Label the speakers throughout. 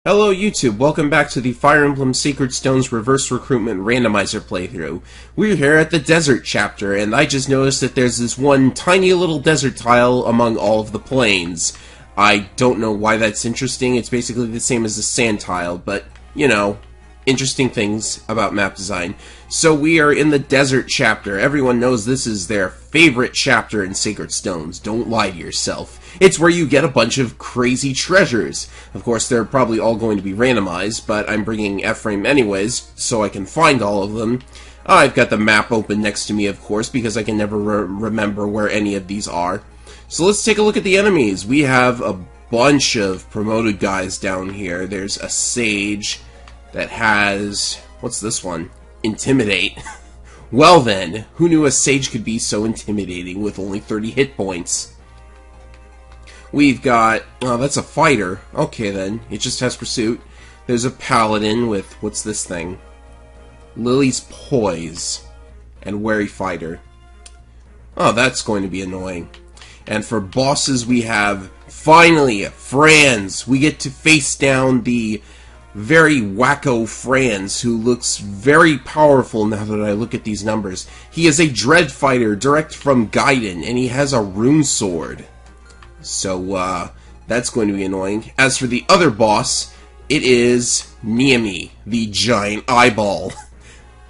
Speaker 1: Hello YouTube, welcome back to the Fire Emblem Sacred Stones Reverse Recruitment Randomizer playthrough. We're here at the Desert chapter, and I just noticed that there's this one tiny little desert tile among all of the plains. I don't know why that's interesting, it's basically the same as the sand tile, but, you know, interesting things about map design. So we are in the Desert chapter. Everyone knows this is their favorite chapter in Sacred Stones. Don't lie to yourself. It's where you get a bunch of crazy treasures. Of course, they're probably all going to be randomized, but I'm bringing F-frame anyways, so I can find all of them. I've got the map open next to me, of course, because I can never remember where any of these are. So let's take a look at the enemies. We have a bunch of promoted guys down here. There's a Sage that has... what's this one? Intimidate. Well then, who knew a Sage could be so intimidating with only 30 hit points? We've got... oh, that's a fighter. Okay then, it just has pursuit. There's a paladin with... what's this thing? Lily's Poise. And Wary Fighter. Oh, that's going to be annoying. And for bosses we have... finally, Franz! We get to face down the very wacko Franz, who looks very powerful now that I look at these numbers. He is a Dread Fighter, direct from Gaiden, and he has a rune sword. So, that's going to be annoying. As for the other boss, it is Niami, the Giant Eyeball.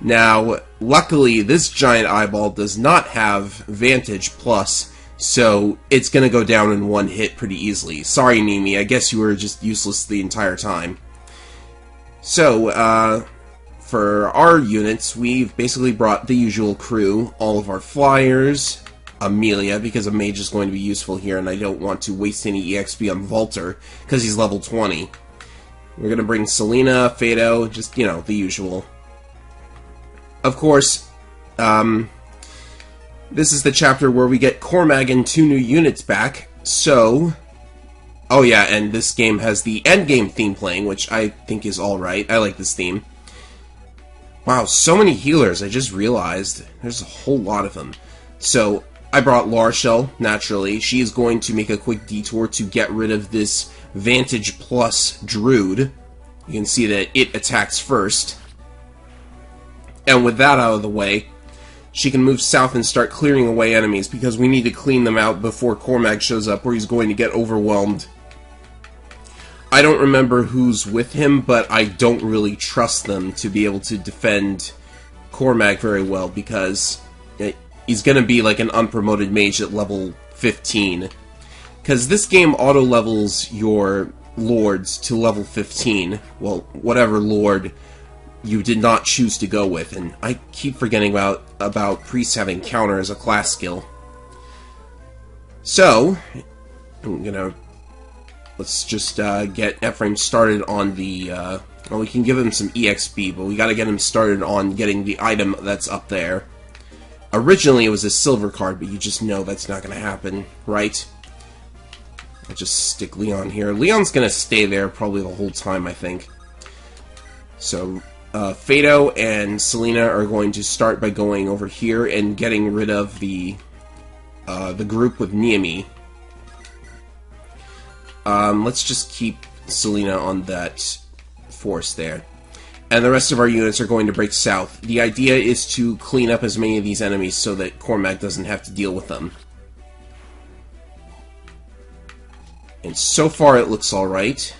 Speaker 1: Now, luckily, this Giant Eyeball does not have Vantage Plus, so it's going to go down in one hit pretty easily. Sorry, Niami, I guess you were just useless the entire time. So, for our units, we've basically brought the usual crew, all of our flyers, Amelia, because a mage is going to be useful here, and I don't want to waste any EXP on Volter, because he's level 20. We're going to bring Selena, Fado, just, you know, the usual. Of course, this is the chapter where we get Cormag and 2 new units back, so... oh yeah, and this game has the endgame theme playing, which I think is alright. I like this theme. Wow, so many healers, I just realized. There's a whole lot of them. So, I brought Larshell, naturally. She is going to make a quick detour to get rid of this Vantage Plus Druid. You can see that it attacks first. And with that out of the way, she can move south and start clearing away enemies, because we need to clean them out before Cormag shows up, where he's going to get overwhelmed. I don't remember who's with him, but I don't really trust them to be able to defend Cormag very well, because he's going to be like an unpromoted mage at level 15. Because this game auto-levels your lords to level 15. Well, whatever lord you did not choose to go with, and I keep forgetting about priests having counter as a class skill. So, I'm gonna... let's just get Ephraim started on the... well, we can give him some EXP, but we gotta get him started on getting the item that's up there. Originally it was a silver card, but you just know that's not gonna happen, right? I'll just stick Leon here. Leon's gonna stay there probably the whole time, I think. So, Fado and Selena are going to start by going over here and getting rid of the group with Niami. Let's just keep Selena on that force there. And the rest of our units are going to break south. The idea is to clean up as many of these enemies so that Cormag doesn't have to deal with them. And so far it looks alright.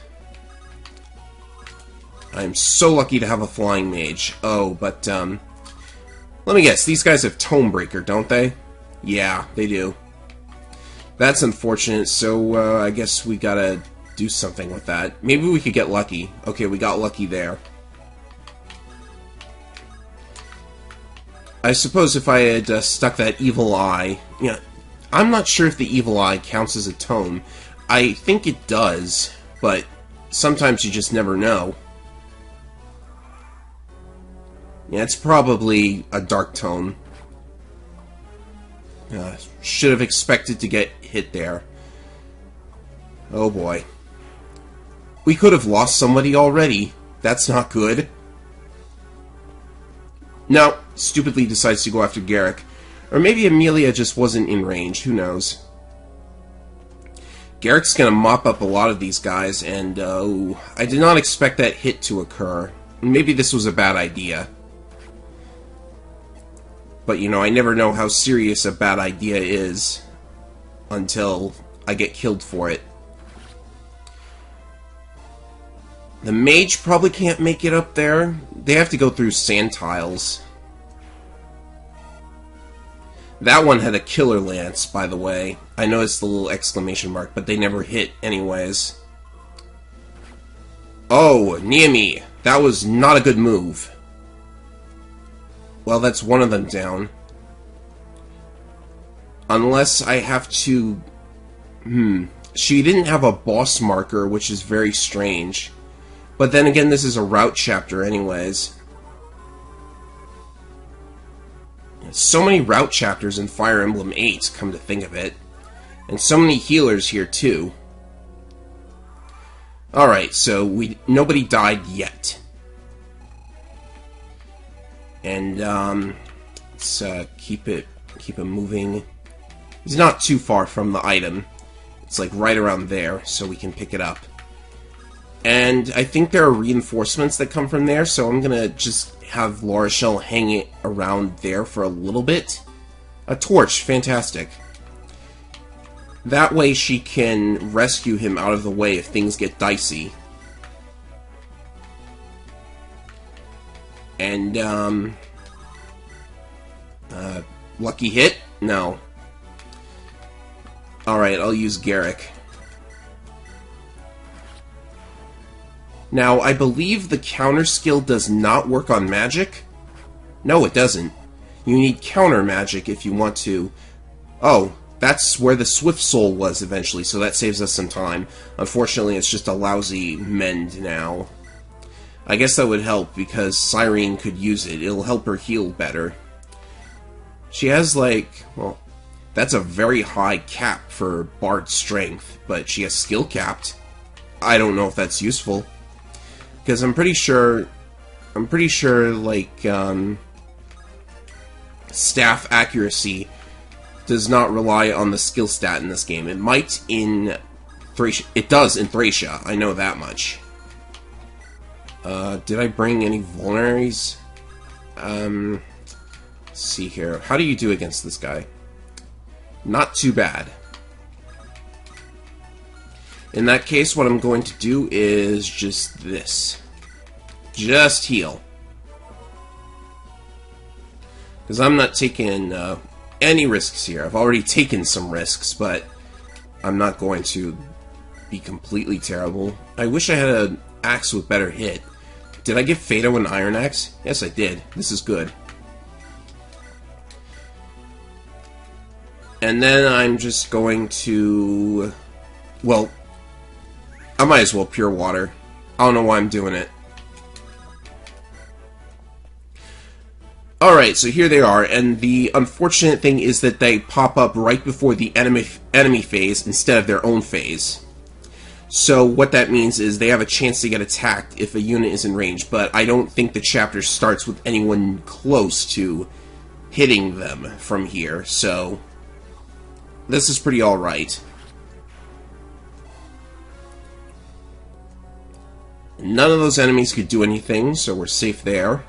Speaker 1: I'm so lucky to have a flying mage. Oh, but, let me guess, these guys have Tomebreaker, don't they? Yeah, they do. That's unfortunate, so I guess we gotta do something with that. Maybe we could get lucky. Okay, we got lucky there. I suppose if I had stuck that Evil Eye... yeah, I'm not sure if the Evil Eye counts as a tome. I think it does, but sometimes you just never know. Yeah, it's probably a dark tone. Should have expected to get hit there. Oh boy. We could have lost somebody already. That's not good. No, stupidly decides to go after Garrick. Or maybe Amelia just wasn't in range, who knows. Garrick's gonna mop up a lot of these guys, and I did not expect that hit to occur. Maybe this was a bad idea. But, you know, I never know how serious a bad idea is until I get killed for it. The mage probably can't make it up there. They have to go through sand tiles. That one had a killer lance, by the way. I noticed the little exclamation mark, but they never hit anyways. Oh, Niami! That was not a good move. Well, that's one of them down. Unless I have to... She didn't have a boss marker, which is very strange. But then again, this is a route chapter anyways. So many route chapters in Fire Emblem 8, come to think of it. And so many healers here, too. Alright, so nobody died yet. And, let's keep it moving. He's not too far from the item. It's like right around there, so we can pick it up. And I think there are reinforcements that come from there, so I'm gonna just have Laura Shell hang it around there for a little bit. A torch, fantastic. That way she can rescue him out of the way if things get dicey. And, lucky hit? No. Alright, I'll use Garrick. Now, I believe the counter skill does not work on magic. No, it doesn't. You need counter magic if you want to... Oh, that's where the Swift Soul was eventually, so that saves us some time. Unfortunately, it's just a lousy mend now. I guess that would help, because Cyrene could use it. It'll help her heal better. She has, like... Well, that's a very high cap for Bard Strength, but she has skill capped. I don't know if that's useful. Because I'm pretty sure, like, staff accuracy does not rely on the skill stat in this game. It might in Thracia. It does in Thracia, I know that much. Did I bring any vulneraries? Let's see here. How do you do against this guy? Not too bad. In that case, what I'm going to do is just this. Just heal. Because I'm not taking any risks here. I've already taken some risks, but I'm not going to be completely terrible. I wish I had an axe with better hit. Did I give Fado an iron axe? Yes, I did. This is good. And then I'm just going to... Well... I might as well pure water. I don't know why I'm doing it. Alright, so here they are, and the unfortunate thing is that they pop up right before the enemy phase instead of their own phase. So what that means is they have a chance to get attacked if a unit is in range, but I don't think the chapter starts with anyone close to hitting them from here, so this is pretty alright. None of those enemies could do anything, so we're safe there.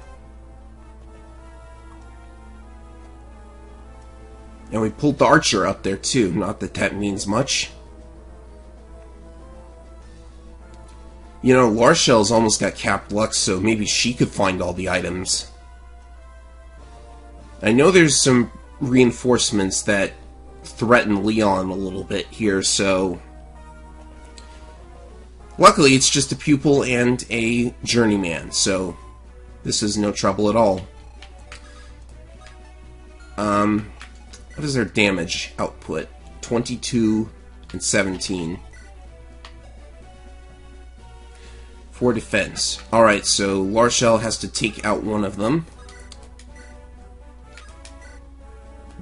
Speaker 1: And we pulled the archer up there too, not that that means much. You know, Larshell's almost got capped luck, so maybe she could find all the items. I know there's some reinforcements that threaten Leon a little bit here, so... Luckily, it's just a pupil and a journeyman, so this is no trouble at all. What is their damage output? 22 and 17. For defense. Alright, so Larshell has to take out one of them.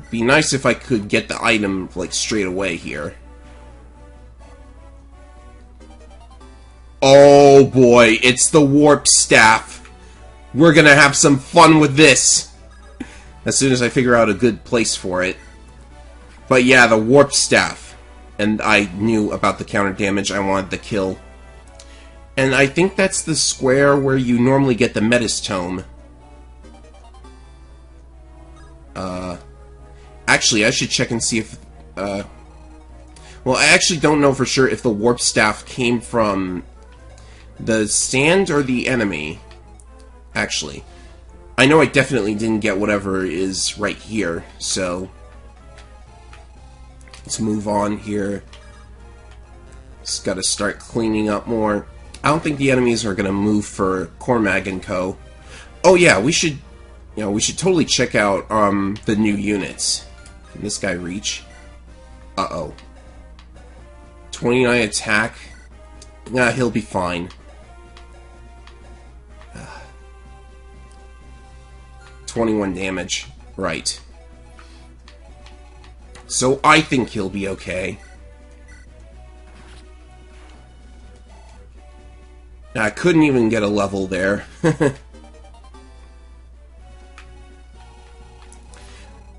Speaker 1: Be nice if I could get the item, like, straight away here. Oh boy, it's the warp staff. We're gonna have some fun with this. As soon as I figure out a good place for it. But yeah, the warp staff. And I knew about the counter damage. I wanted the kill. And I think that's the square where you normally get the Metis Tome. Actually, I should check and see if... well, I actually don't know for sure if the Warp Staff came from the sand or the enemy. Actually. I know I definitely didn't get whatever is right here, so... Let's move on here. Just gotta start cleaning up more. I don't think the enemies are gonna move for Cormag and Co. Oh yeah, we should totally check out the new units. Can this guy reach? Uh-oh. 29 attack. Nah, he'll be fine. 21 damage. Right. So I think he'll be okay. I couldn't even get a level there.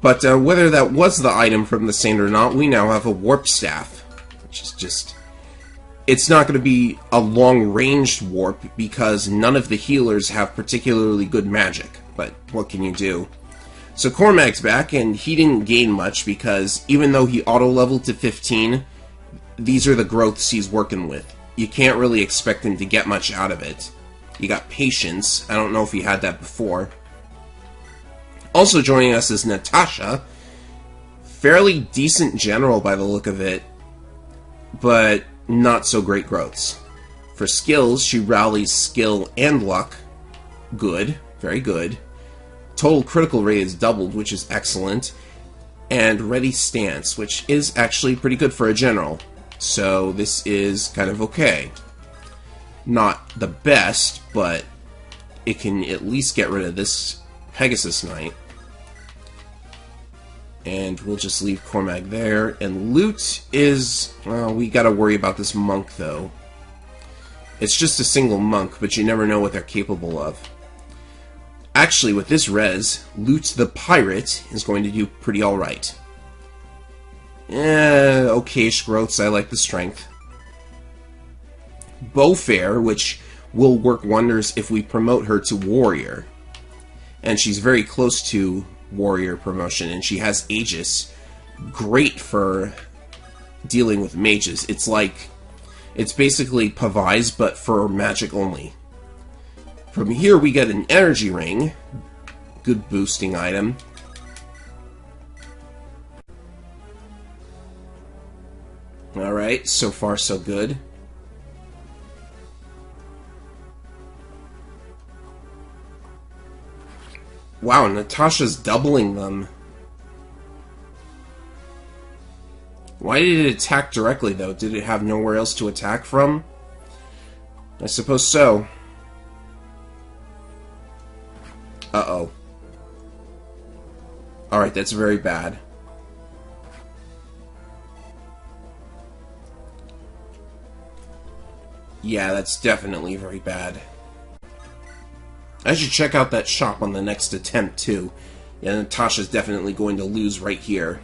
Speaker 1: But whether that was the item from the sand or not, we now have a Warp Staff. Which is just... It's not going to be a long-ranged warp, because none of the healers have particularly good magic. But what can you do? So Cormag's back, and he didn't gain much, because even though he auto-leveled to 15, these are the growths he's working with. You can't really expect him to get much out of it. You got Patience. I don't know if he had that before. Also joining us is Natasha. Fairly decent general by the look of it, but not so great growths. For skills, she rallies skill and luck. Good. Very good. Total critical rate is doubled, which is excellent. And ready stance, which is actually pretty good for a general. So this is kind of okay. Not the best, but it can at least get rid of this Pegasus Knight. And we'll just leave Cormag there. And loot is... well, we gotta worry about this monk, though. It's just a single monk, but you never know what they're capable of. Actually, with this res, Loot the Pirate is going to do pretty alright. Okay-ish growths, I like the strength. Beaufair, which will work wonders if we promote her to Warrior. And she's very close to Warrior promotion, and she has Aegis. Great for dealing with mages. It's like... it's basically Pavise, but for magic only. From here we get an energy ring. Good boosting item. Alright, so far so good. Wow, Natasha's doubling them. Why did it attack directly, though? Did it have nowhere else to attack from? I suppose so. Uh-oh. Alright, that's very bad. Yeah, that's definitely very bad. I should check out that shop on the next attempt, too. Yeah, Natasha's definitely going to lose right here.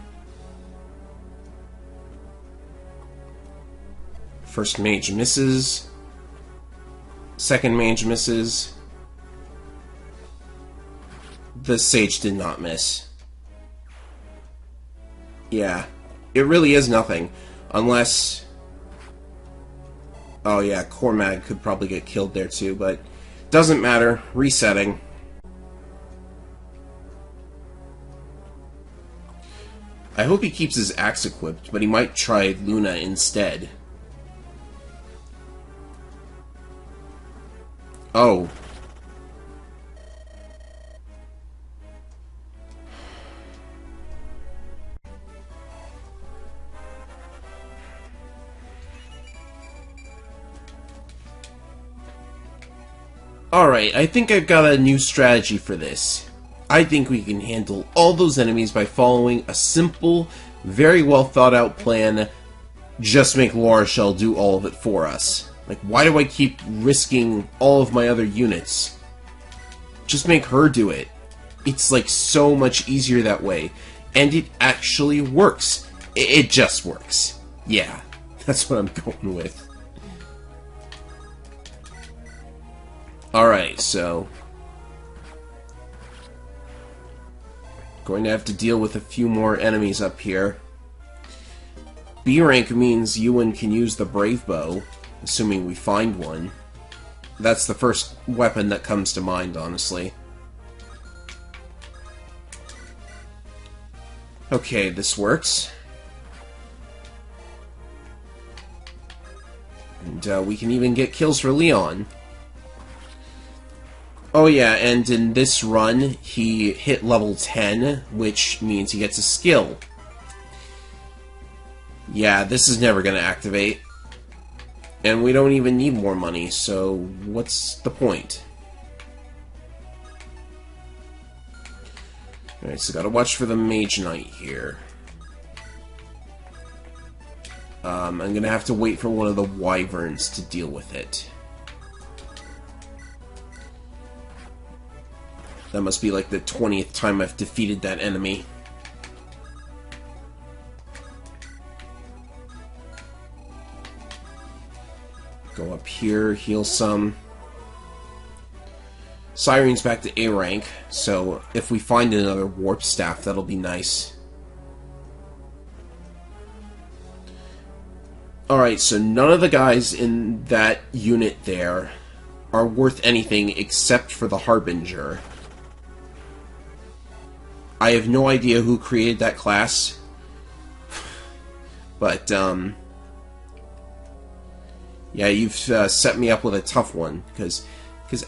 Speaker 1: First mage misses. Second mage misses. The sage did not miss. Yeah, it really is nothing. Unless... oh yeah, Cormag could probably get killed there too, but... doesn't matter. Resetting. I hope he keeps his axe equipped, but he might try Luna instead. Oh. Alright, I think I've got a new strategy for this. I think we can handle all those enemies by following a simple, very well thought out plan. Just make La Rochelle do all of it for us. Like, why do I keep risking all of my other units? Just make her do it. It's like so much easier that way. And it actually works. It just works. Yeah, that's what I'm going with. Alright, so... going to have to deal with a few more enemies up here. B rank means Ewan can use the Brave Bow, assuming we find one. That's the first weapon that comes to mind, honestly. Okay, this works. And we can even get kills for Leon. Oh yeah, and in this run, he hit level 10, which means he gets a skill. Yeah, this is never going to activate. And we don't even need more money, so what's the point? Alright, so gotta watch for the Mage Knight here. I'm gonna have to wait for one of the Wyverns to deal with it. That must be like the 20th time I've defeated that enemy. Go up here, heal some. Siren's back to A rank, so if we find another Warp Staff, that'll be nice. Alright, so none of the guys in that unit there are worth anything except for the Harbinger. I have no idea who created that class, but, yeah, you've set me up with a tough one, because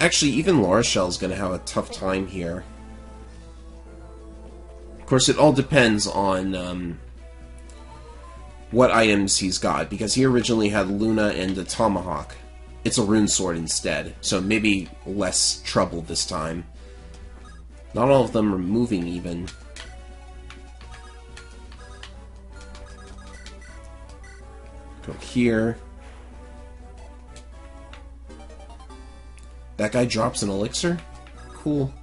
Speaker 1: actually even Larshell's going to have a tough time here. Of course, it all depends on what items he's got, because he originally had Luna and a Tomahawk. It's a rune sword instead, so maybe less trouble this time. Not all of them are moving even. Go here. That guy drops an elixir? Cool.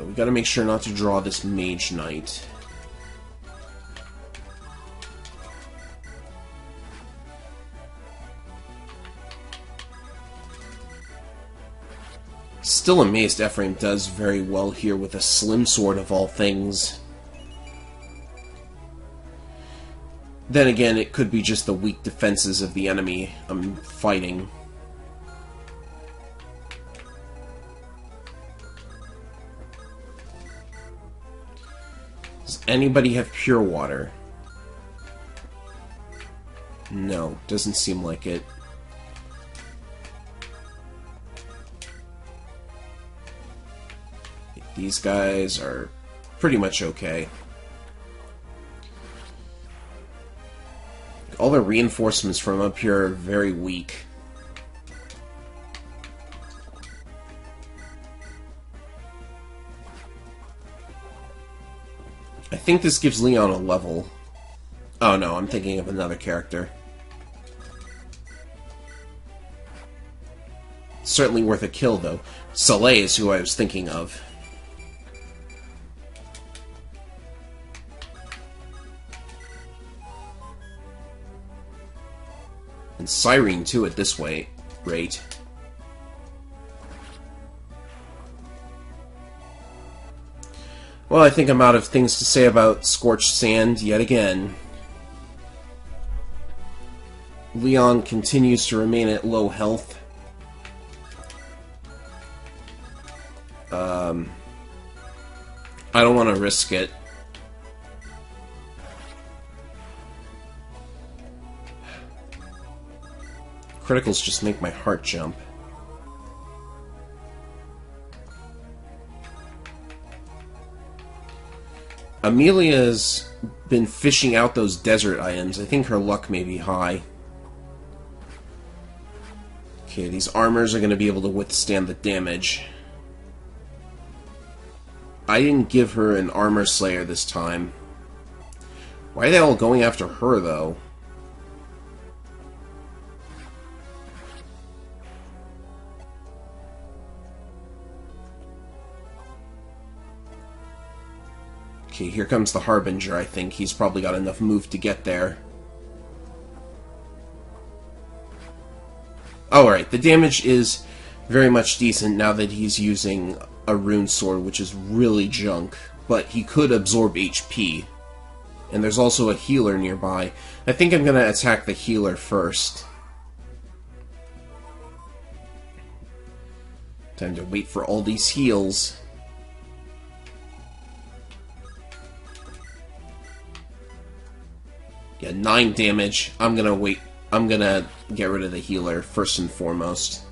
Speaker 1: We gotta make sure not to draw this Mage Knight. Still amazed Ephraim does very well here with a slim sword of all things. Then again, it could be just the weak defenses of the enemy I'm fighting. Does anybody have pure water? No, doesn't seem like it. These guys are pretty much okay. All the reinforcements from up here are very weak. I think this gives Leon a level. Oh no, I'm thinking of another character. Certainly worth a kill, though. Soleil is who I was thinking of. And Cyrene, too, at this rate. Well, I think I'm out of things to say about Scorched Sand yet again. Leon continues to remain at low health. I don't want to risk it. Criticals just make my heart jump. Amelia's been fishing out those desert items. I think her luck may be high. Okay, these armors are going to be able to withstand the damage. I didn't give her an armor slayer this time. Why are they all going after her, though? Okay, here comes the Harbinger, I think. He's probably got enough move to get there. Alright, the damage is very much decent now that he's using a rune sword, which is really junk. But he could absorb HP. And there's also a healer nearby. I think I'm going to attack the healer first. Time to wait for all these heals. Yeah, 9 damage. I'm gonna wait. I'm gonna get rid of the healer first and foremost.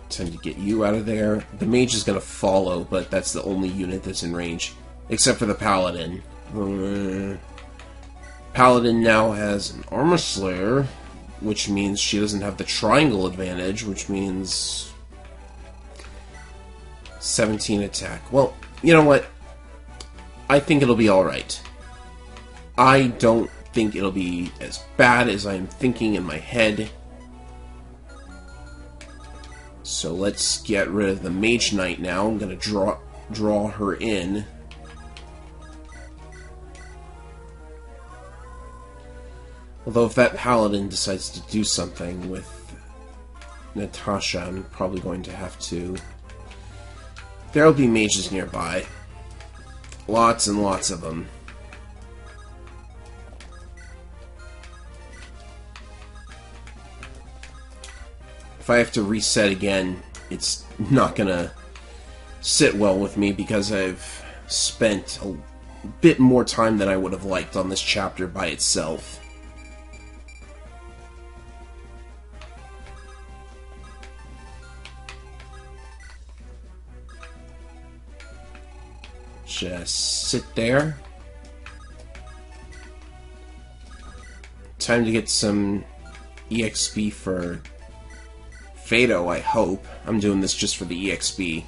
Speaker 1: Time to get you out of there. The mage is gonna follow, but that's the only unit that's in range. Except for the paladin. Paladin now has an armor slayer, which means she doesn't have the triangle advantage, which means 17 attack. Well, you know what? I think it'll be alright. I don't think it'll be as bad as I'm thinking in my head. So let's get rid of the Mage Knight now. I'm going to draw her in. Although if that Paladin decides to do something with Natasha, I'm probably going to have to... There'll be mages nearby. Lots and lots of them. If I have to reset again, it's not gonna sit well with me because I've spent a bit more time than I would have liked on this chapter by itself. Just sit there. Time to get some EXP for Fado, I hope. I'm doing this just for the EXP.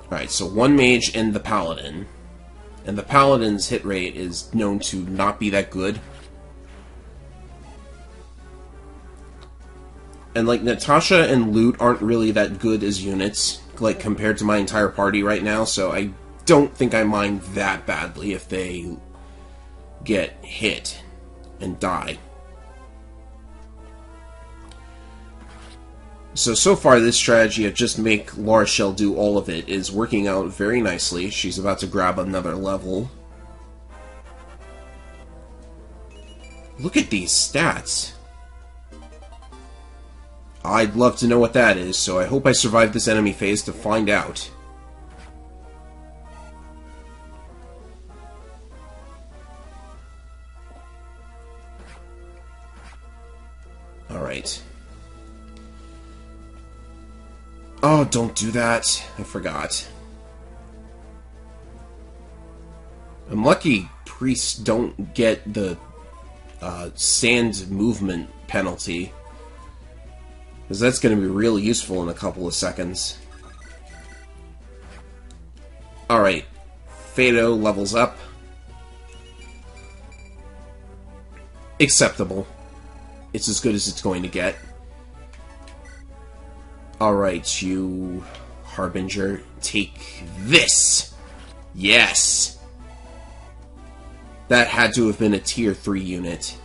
Speaker 1: Alright, so one mage and the paladin. And the paladin's hit rate is known to not be that good. And like Natasha and Loot aren't really that good as units, like compared to my entire party right now, so I don't think I mind that badly if they get hit and die. So far this strategy of just make Larshell do all of it is working out very nicely. She's about to grab another level. Look at these stats. I'd love to know what that is, so I hope I survive this enemy phase to find out. Alright. Oh, don't do that. I forgot. I'm lucky priests don't get the sand movement penalty, because that's going to be really useful in a couple of seconds. Alright. Fado levels up. Acceptable. It's as good as it's going to get. Alright, you Harbinger, take this! Yes! That had to have been a tier 3 unit.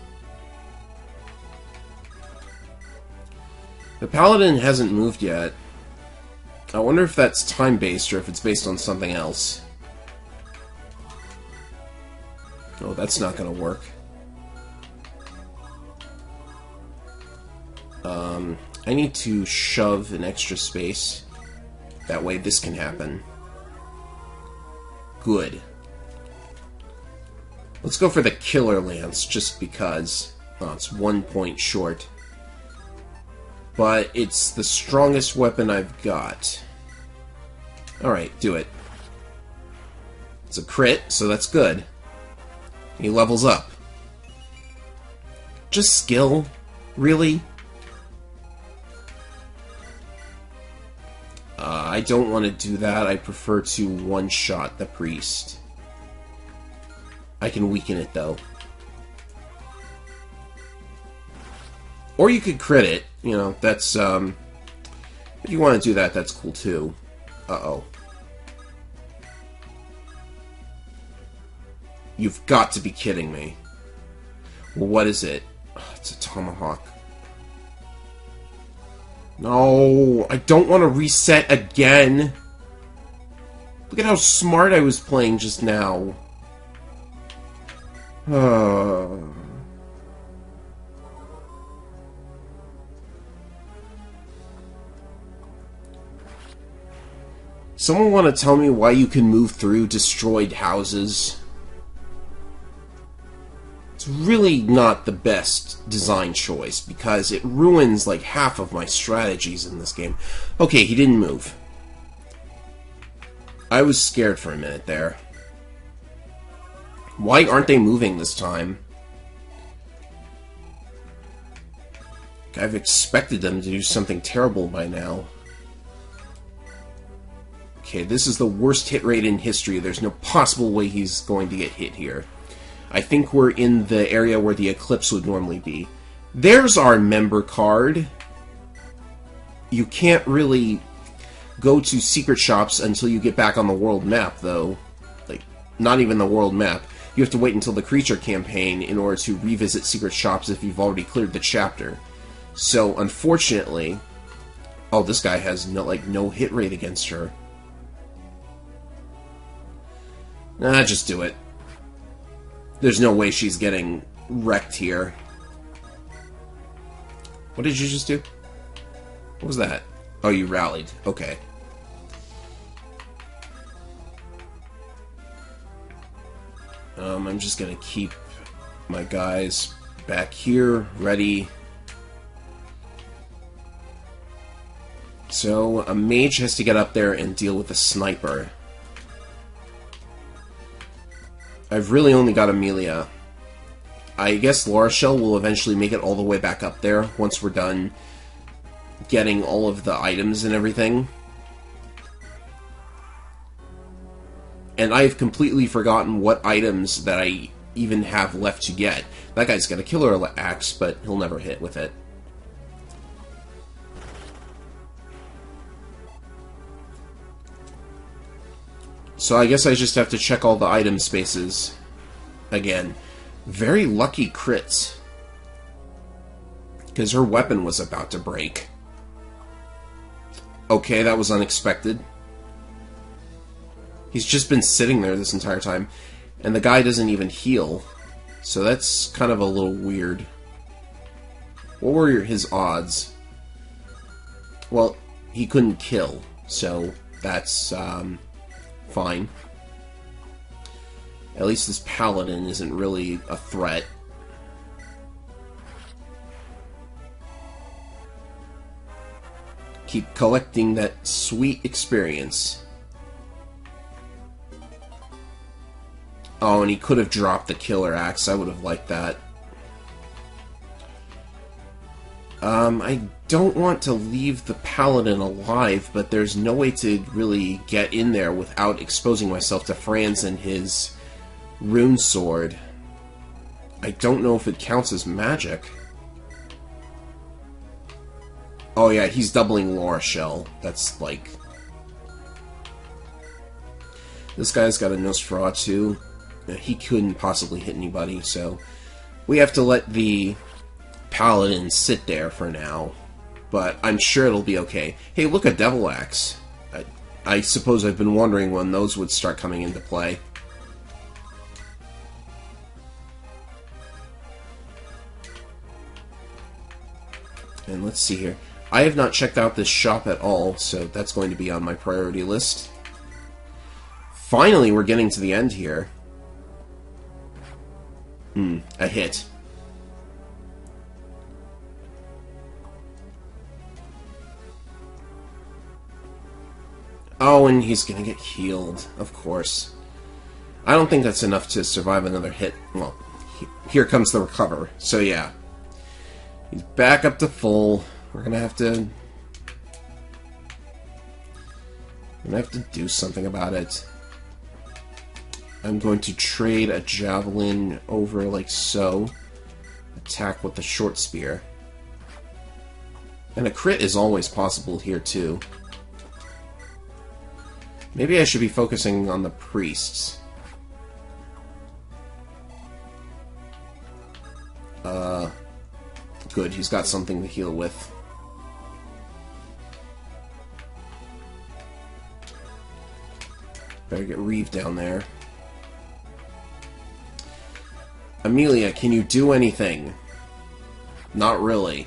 Speaker 1: The Paladin hasn't moved yet. I wonder if that's time-based or if it's based on something else. Oh, that's not gonna work. I need to shove an extra space. That way this can happen. Good. Let's go for the Killer Lance, just because. Oh, it's 1 point short. But it's the strongest weapon I've got. Alright, do it. It's a crit, so that's good. He levels up. Just skill? Really? I don't want to do that. I prefer to one-shot the priest. I can weaken it, though. Or you could crit it. You know, that's If you want to do that, that's cool too. Uh-oh. You've got to be kidding me. Well, what is it? Oh, it's a tomahawk. No, I don't want to reset again. Look at how smart I was playing just now. Someone want to tell me why you can move through destroyed houses? It's really not the best design choice, because it ruins like half of my strategies in this game. Okay, he didn't move. I was scared for a minute there. Why aren't they moving this time? I've expected them to do something terrible by now. Okay, this is the worst hit rate in history. There's no possible way he's going to get hit here. I think we're in the area where the eclipse would normally be. There's our member card. You can't really go to secret shops until you get back on the world map, though. Like, not even the world map. You have to wait until the creature campaign in order to revisit secret shops if you've already cleared the chapter. So, unfortunately... Oh, this guy has no hit rate against her. Nah, just do it. There's no way she's getting wrecked here. What did you just do? What was that? Oh, you rallied. Okay. I'm just gonna keep my guys back here, ready. So, a mage has to get up there and deal with a sniper. I've really only got Amelia. I guess Laura Shell will eventually make it all the way back up there once we're done getting all of the items and everything. And I've completely forgotten what items that I even have left to get. That guy's got a killer axe, but he'll never hit with it. So I guess I just have to check all the item spaces again. Very lucky crits. Because her weapon was about to break. Okay, that was unexpected. He's just been sitting there this entire time. And the guy doesn't even heal. So that's kind of a little weird. What were his odds? Well, he couldn't kill. So that's fine. At least this paladin isn't really a threat. Keep collecting that sweet experience. Oh, and he could have dropped the killer axe. I would have liked that. I don't want to leave the paladin alive, but there's no way to really get in there without exposing myself to Franz and his rune sword. I don't know if it counts as magic. Oh yeah, he's doubling Laura Shell. That's like... This guy's got a Nosferatu. He couldn't possibly hit anybody, so... We have to let the paladin sit there for now. But I'm sure it'll be okay. Hey, look, a Devil Axe. I suppose I've been wondering when those would start coming into play. And let's see here. I have not checked out this shop at all, so that's going to be on my priority list. Finally, we're getting to the end here. A hit. Oh, and he's gonna get healed, of course. I don't think that's enough to survive another hit. Well, here comes the recover. So yeah. He's back up to full. We're gonna have to do something about it. I'm going to trade a javelin over like so. Attack with the short spear. And a crit is always possible here, too. Maybe I should be focusing on the priests. Good, he's got something to heal with. Better get Reeve down there. Amelia, can you do anything? Not really.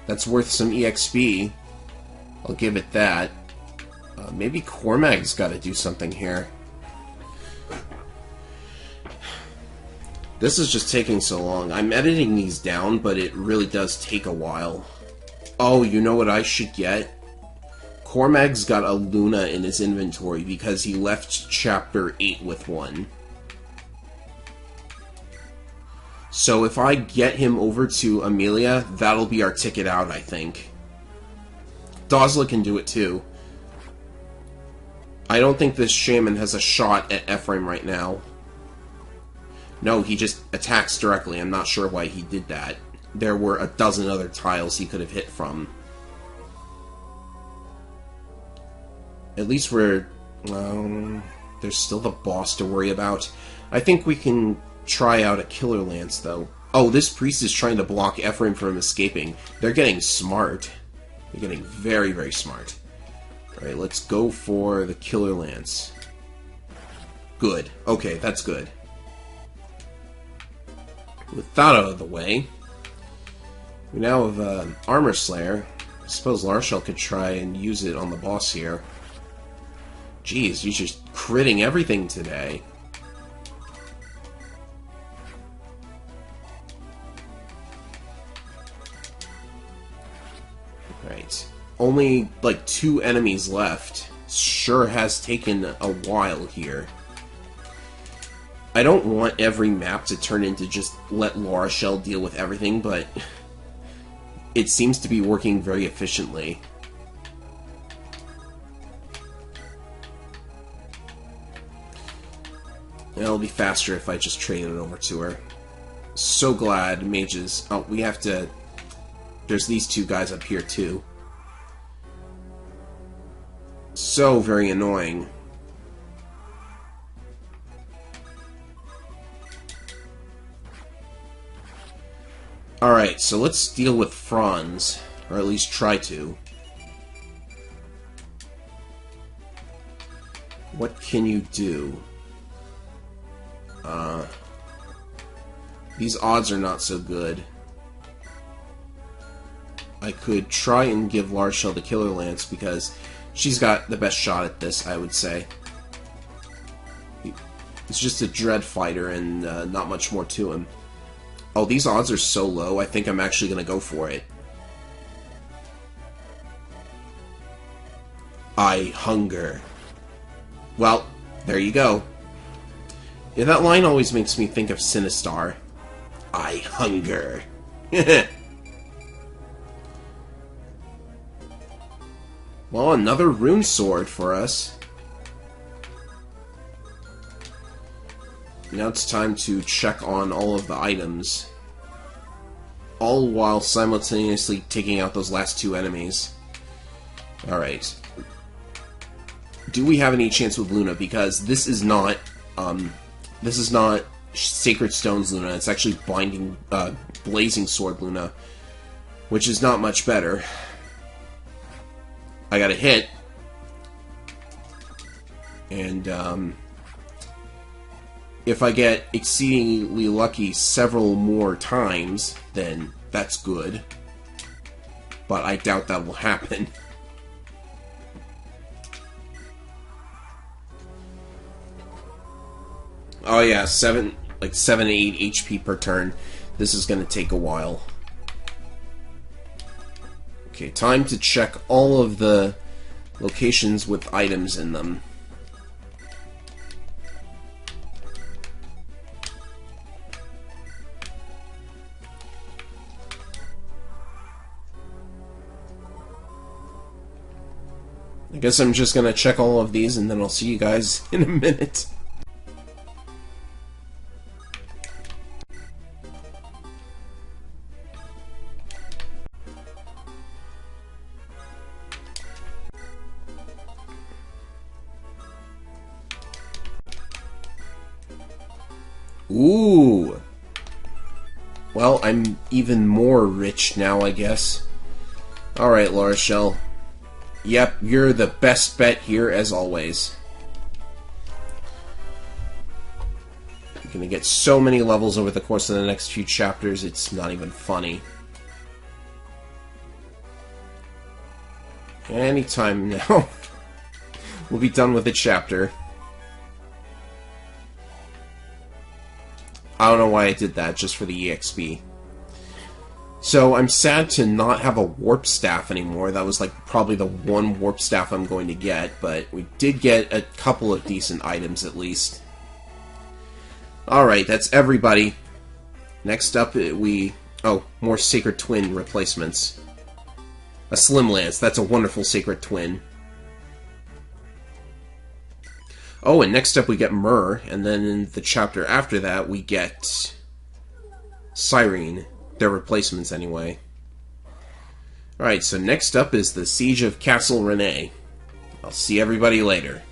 Speaker 1: That's worth some EXP. I'll give it that. Maybe Cormag's got to do something here. This is just taking so long. I'm editing these down, but it really does take a while. Oh, you know what I should get? Cormag's got a Luna in his inventory because he left Chapter 8 with one. So if I get him over to Amelia, that'll be our ticket out, I think. Dosla can do it too. I don't think this shaman has a shot at Ephraim right now. No, he just attacks directly. I'm not sure why he did that. There were a dozen other tiles he could have hit from. At least we're... there's still the boss to worry about. I think we can try out a Killer Lance, though. Oh, this priest is trying to block Ephraim from escaping. They're getting smart. They're getting very, very smart. Alright, let's go for the Killer Lance. Good. Okay, that's good. With that out of the way, we now have Armor Slayer. I suppose Larshel could try and use it on the boss here. Jeez, you're just critting everything today. Right. Only, like, 2 enemies left. Sure has taken a while here. I don't want every map to turn into just let Laura Shell deal with everything, but it seems to be working very efficiently. It'll be faster if I just trade it over to her. So glad mages... Oh, we have to... There's these 2 guys up here, too. So very annoying. Alright, so let's deal with Franz. Or at least try to. What can you do? These odds are not so good. I could try and give Larshel the Killer Lance because she's got the best shot at this, I would say. It's just a dread fighter and not much more to him. Oh, these odds are so low, I think I'm actually going to go for it. I hunger. Well, there you go. Yeah, that line always makes me think of Sinistar. I hunger. Well, another rune sword for us. Now it's time to check on all of the items. All while simultaneously taking out those last 2 enemies. Alright. Do we have any chance with Luna? Because this is not Sacred Stones Luna. It's actually Blazing Sword Luna, which is not much better. I got a hit, and if I get exceedingly lucky several more times, then that's good. But I doubt that will happen. Oh yeah, 7 to 8 HP per turn. This is going to take a while. Okay, time to check all of the locations with items in them. I guess I'm just gonna check all of these and then I'll see you guys in a minute. Ooh! Well, I'm even more rich now, I guess. Alright, Laura Shell. Yep, you're the best bet here, as always. You're gonna get so many levels over the course of the next few chapters, it's not even funny. Anytime now, we'll be done with the chapter. I don't know why I did that, just for the EXP. So, I'm sad to not have a warp staff anymore. That was, like, probably the one warp staff I'm going to get, but we did get a couple of decent items, at least. Alright, that's everybody. Next up, oh, more Sacred Twin replacements. A Slim Lance, that's a wonderful Sacred Twin. Oh, and next up we get Myrrh, and then in the chapter after that we get Cyrene. Their replacements, anyway. Alright, so next up is the Siege of Castle Renee. I'll see everybody later.